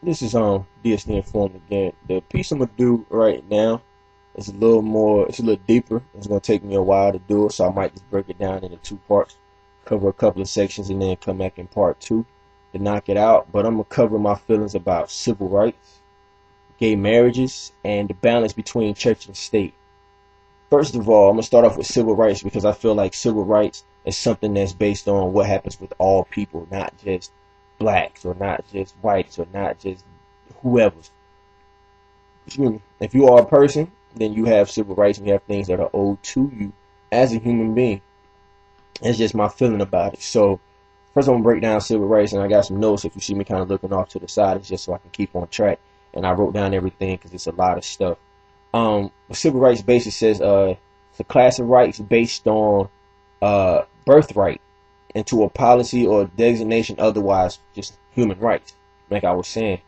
This is DSD Informed again. The piece I'm gonna do right now is it's a little deeper. It's gonna take me a while to do it, so I might just break it down into two parts, cover a couple of sections, and then come back in part two to knock it out. But I'm gonna cover my feelings about civil rights, gay marriages, and the balance between church and state. First of all, I'm gonna start off with civil rights because I feel like civil rights is something that's based on what happens with all people, not just blacks or not just whites or not just whoever's. If you are a person, then you have civil rights and you have things that are owed to you as a human being. That's just my feeling about it. So first I'm gonna break down civil rights, and I got some notes. If you see me kind of looking off to the side, it's just so I can keep on track. And I wrote down everything because it's a lot of stuff. The civil rights basis says it's a class of rights based on birthright into a policy or designation, otherwise just human rights. Like I was saying,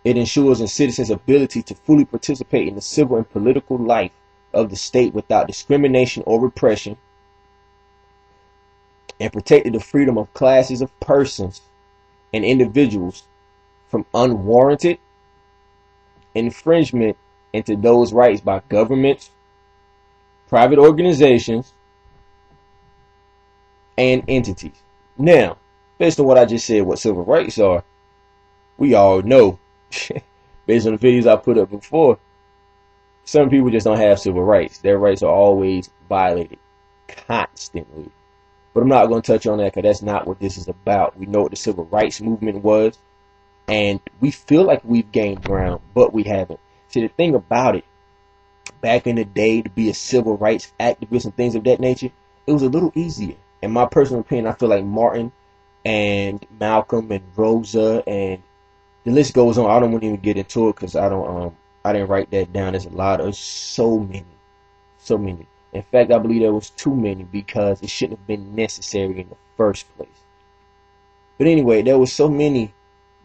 it ensures a citizen's ability to fully participate in the civil and political life of the state without discrimination or repression, and protected the freedom of classes of persons and individuals from unwarranted infringement into those rights by governments, private organizations, and entities. Now, based on what I just said, what civil rights are, we all know, based on the videos I put up before, some people just don't have civil rights. Their rights are always violated, constantly. But I'm not going to touch on that because that's not what this is about. We know what the civil rights movement was, and we feel like we've gained ground, but we haven't. See, the thing about it, back in the day, to be a civil rights activist and things of that nature, it was a little easier. In my personal opinion, I feel like Martin and Malcolm and Rosa and the list goes on. I don't want to even get into it because I didn't write that down. There's a lot of so many. In fact, I believe there was too many because it shouldn't have been necessary in the first place. But anyway, there was so many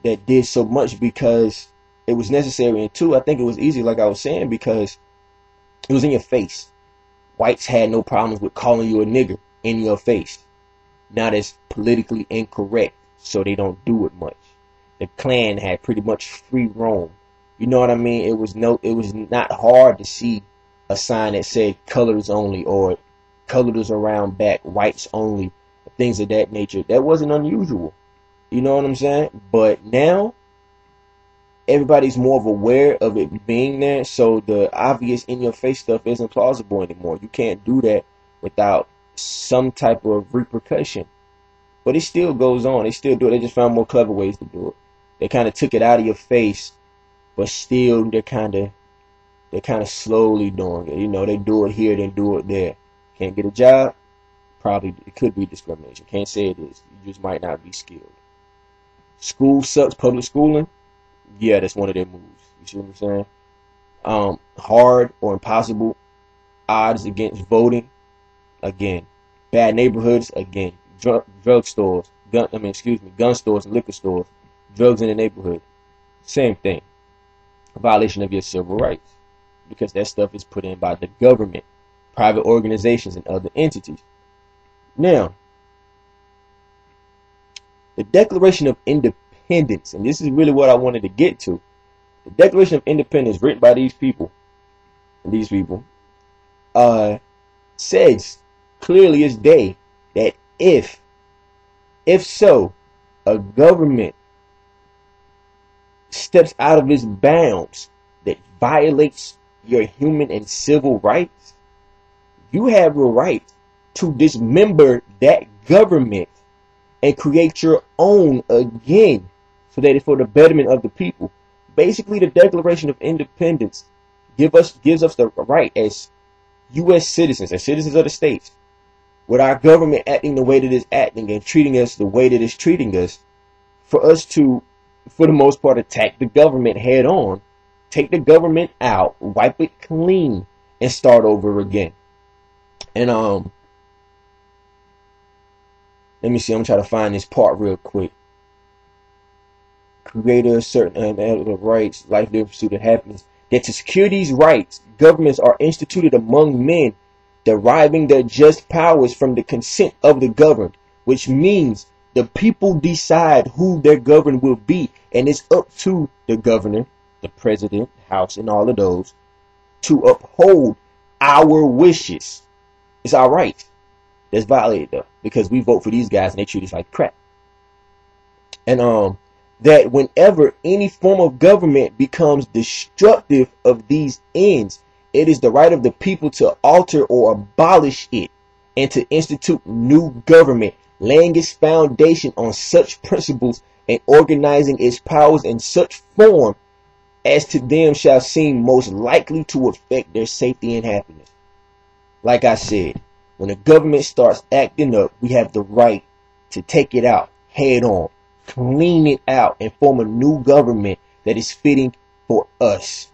that did so much because it was necessary. And two, I think it was easy, like I was saying, because it was in your face. Whites had no problems with calling you a nigger in your face. Now that's politically incorrect, so they don't do it much. The Klan had pretty much free roam. You know what I mean? It was not hard to see a sign that said colors only or colors around back, whites only, things of that nature. That wasn't unusual. You know what I'm saying? But now everybody's more of aware of it being there, so the obvious in your face stuff isn't plausible anymore. You can't do that without some type of repercussion. But it still goes on. They still do it. They just found more clever ways to do it. They kind of took it out of your face, but still they're kind of slowly doing it. You know, they do it here, then do it there. Can't get a job? Probably it could be discrimination. Can't say it is. You just might not be skilled. School sucks. Public schooling? Yeah, that's one of their moves. You see what I'm saying? Hard or impossible odds against voting. Again, bad neighborhoods. Again, drug stores. Gun stores and liquor stores. Drugs in the neighborhood. Same thing. A violation of your civil rights, because that stuff is put in by the government, private organizations, and other entities. Now, the Declaration of Independence, and this is really what I wanted to get to. The Declaration of Independence, written by these people, says clearly as day that if so, a government steps out of its bounds that violates your human and civil rights, you have a right to dismember that government and create your own again, so that it's for the betterment of the people. Basically, the Declaration of Independence gives us the right as U.S. citizens, as citizens of the states, with our government acting the way that it's acting and treating us the way that it's treating us, for us to, for the most part, attack the government head on, take the government out, wipe it clean, and start over again. And let me see, I'm trying to find this part real quick. Create a certain rights, life, liberty, pursuit of happiness. That to secure these rights, governments are instituted among men, deriving their just powers from the consent of the governed, which means The people decide who their governor will be, and it's up to the governor, the president, House, and all of those to uphold our wishes. It's our right that's violated though, because we vote for these guys and they treat us like crap. And that whenever any form of government becomes destructive of these ends, it is the right of the people to alter or abolish it and to institute new government, laying its foundation on such principles and organizing its powers in such form as to them shall seem most likely to affect their safety and happiness. Like I said, when the government starts acting up, we have the right to take it out head on, clean it out, and form a new government that is fitting for us.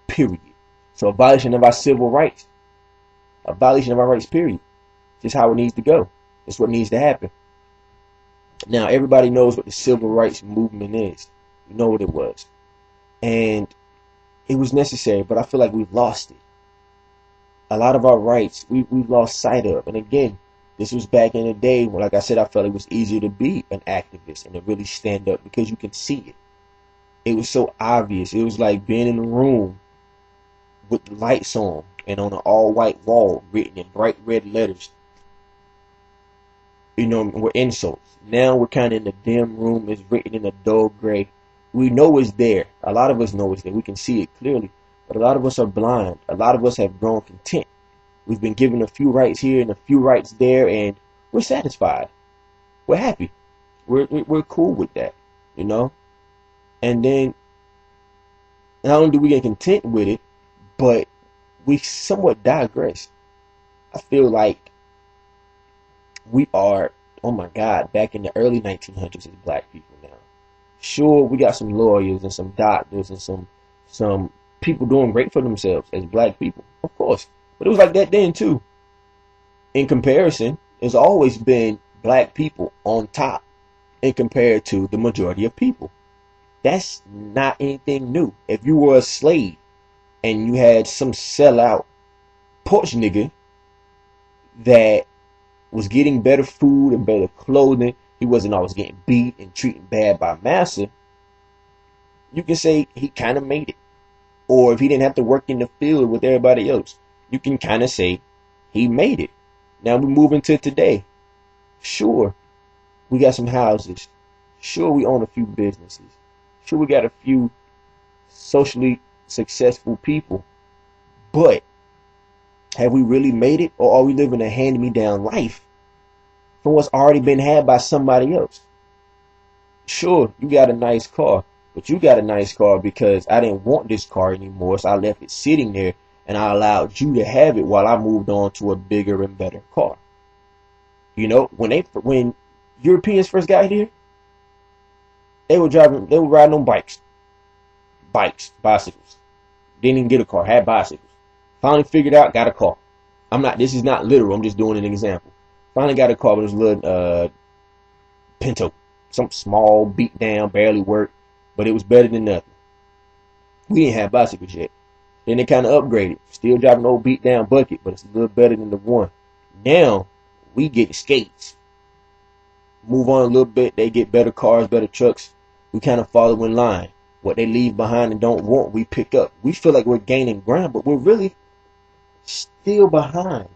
Period. So a violation of our civil rights. A violation of our rights, period. Just how it needs to go. That's what needs to happen. Now, everybody knows what the civil rights movement is. You know what it was. And it was necessary, but I feel like we've lost it. A lot of our rights, we've lost sight of. And again, this was back in the day when, like I said, I felt it was easier to be an activist and to really stand up because you can see it. It was so obvious. It was like being in a room with the lights on and on an all-white wall written in bright red letters. You know, we're insults. Now we're kind of in the dim room. It's written in a dull gray. We know it's there. A lot of us know it's there. We can see it clearly. But a lot of us are blind. A lot of us have grown content. We've been given a few rights here and a few rights there, and we're satisfied. We're happy. We're cool with that, you know? And then, not only do we get content with it, but we somewhat digress. I feel like we are, oh my God, back in the early 1900s as black people now. Sure, we got some lawyers and some doctors and some people doing great for themselves as black people, of course. But it was like that then too. In comparison, there's always been black people on top in compared to the majority of people. That's not anything new. If you were a slave and you had some sellout porch nigga that was getting better food and better clothing, he wasn't always getting beat and treated bad by massa, you can say he kind of made it. Or if he didn't have to work in the field with everybody else, you can kind of say he made it. Now we move into today. Sure, we got some houses. Sure, we own a few businesses. Sure, we got a few socially successful people. But have we really made it? Or are we living a hand-me-down life from what's already been had by somebody else? Sure, you got a nice car. But you got a nice car because I didn't want this car anymore, so I left it sitting there and I allowed you to have it while I moved on to a bigger and better car. You know, when Europeans first got here, they were riding on bicycles. Didn't even get a car, had bicycles. Finally figured out, got a car. This is not literal, I'm just doing an example. Finally got a car, but it was a little Pinto. Some small, beat down, barely worked. But it was better than nothing. We didn't have bicycles yet. Then they kind of upgraded. Still driving an old beat down bucket, but it's a little better than the one. Now, we get skates. Move on a little bit, they get better cars, better trucks. We kind of follow in line. What they leave behind and don't want, we pick up. We feel like we're gaining ground, but we're really still behind.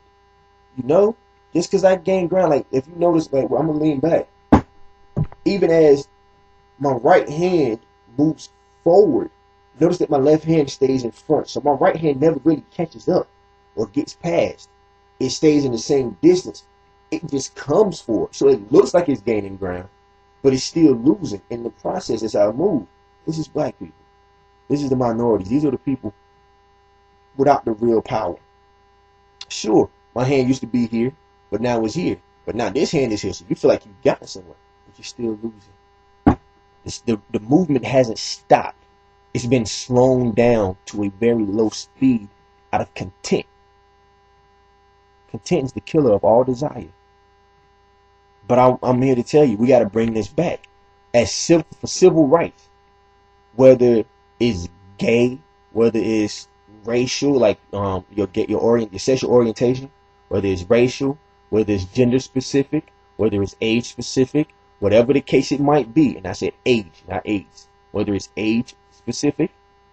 You know? Just because I gain ground, like if you notice, like I'm going to lean back. Even as my right hand moves forward, notice that my left hand stays in front. So my right hand never really catches up or gets past. It stays in the same distance. It just comes forward. So it looks like it's gaining ground, but it's still losing. In the process, as I move, this is black people. This is the minorities. These are the people without the real power. Sure, my hand used to be here, but now it's here. But now this hand is here, so you feel like you've gotten somewhere, but you're still losing. The movement hasn't stopped. It's been slowed down to a very low speed out of content. Content is the killer of all desire. But I'm here to tell you, we got to bring this back. For civil rights, whether it's gay, whether it's racial, like your sexual orientation, whether it's racial, whether it's gender specific, whether it's age specific, whatever the case it might be. And I said age, not AIDS. Whether it's age specific,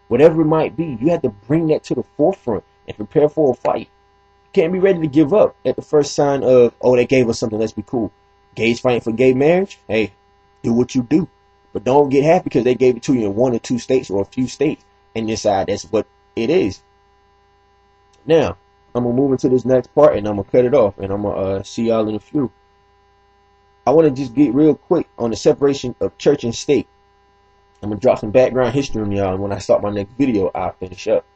whatever it might be, you have to bring that to the forefront and prepare for a fight. You can't be ready to give up at the first sign of, oh, they gave us something, let's be cool. Gays fighting for gay marriage? Hey, do what you do. But don't get happy because they gave it to you in 1 or 2 states or a few states and decide that's what it is. Now, I'm going to move into this next part and I'm going to cut it off and I'm going to see y'all in a few. I want to just get real quick on the separation of church and state. I'm going to drop some background history on y'all, and when I start my next video, I'll finish up.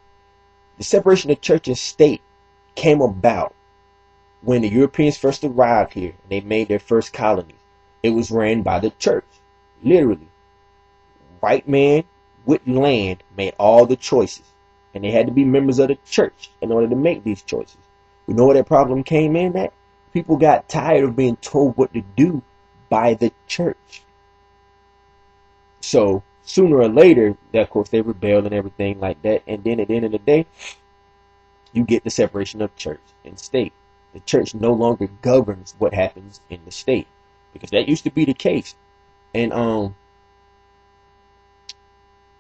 The separation of church and state came about when the Europeans first arrived here and they made their first colonies. It was ran by the church, literally. White man with land made all the choices, and they had to be members of the church in order to make these choices. You know where that problem came in at? People got tired of being told what to do by the church. So sooner or later, of course, they rebelled and everything like that. And then at the end of the day, you get the separation of church and state. The church no longer governs what happens in the state, because that used to be the case. And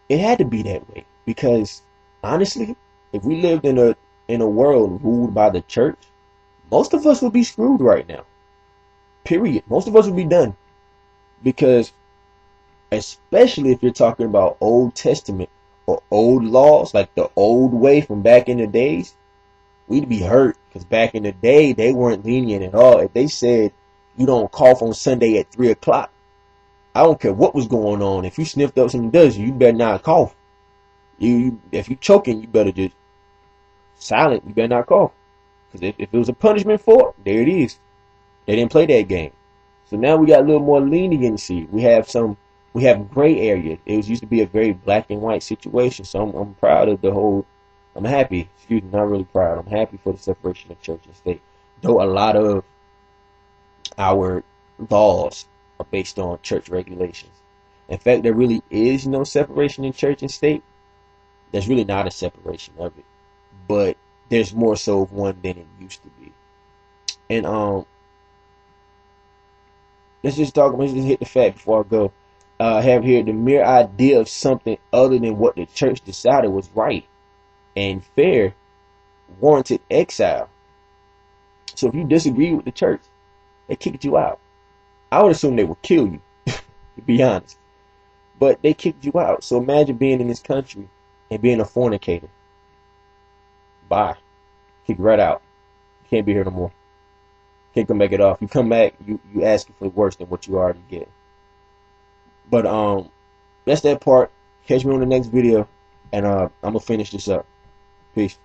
it had to be that way, because honestly, if we lived in a world ruled by the church, most of us would be screwed right now. Period. Most of us would be done. Because especially if you're talking about Old Testament or old laws, like the old way from back in the days, we'd be hurt. Because back in the day, they weren't lenient at all. If they said you don't cough on Sunday at 3 o'clock, I don't care what was going on. If you sniffed up some dust, you better not cough. If you choking, you better just silent. You better not cough. Because if it was a punishment for it, there it is. They didn't play that game. So now we got a little more leniency. We have gray area. It used to be a very black and white situation. So I'm proud of the whole. I'm happy. Excuse me, not really proud. I'm happy for the separation of church and state. Though a lot of our laws are based on church regulations. In fact, there really is no separation in church and state. There's really not a separation of it. But there's more so of one than it used to be. And let's just hit the fact before I go. I have here the mere idea of something other than what the church decided was right and fair warranted exile. So if you disagree with the church, they kicked you out. I would assume they would kill you, to be honest. But they kicked you out. So imagine being in this country and being a fornicator. Bye. Kick right out. You can't be here no more. Can't come back it off. You come back, you asking for worse than what you already get. But that's that part. Catch me on the next video, and I'm gonna finish this up. Peace.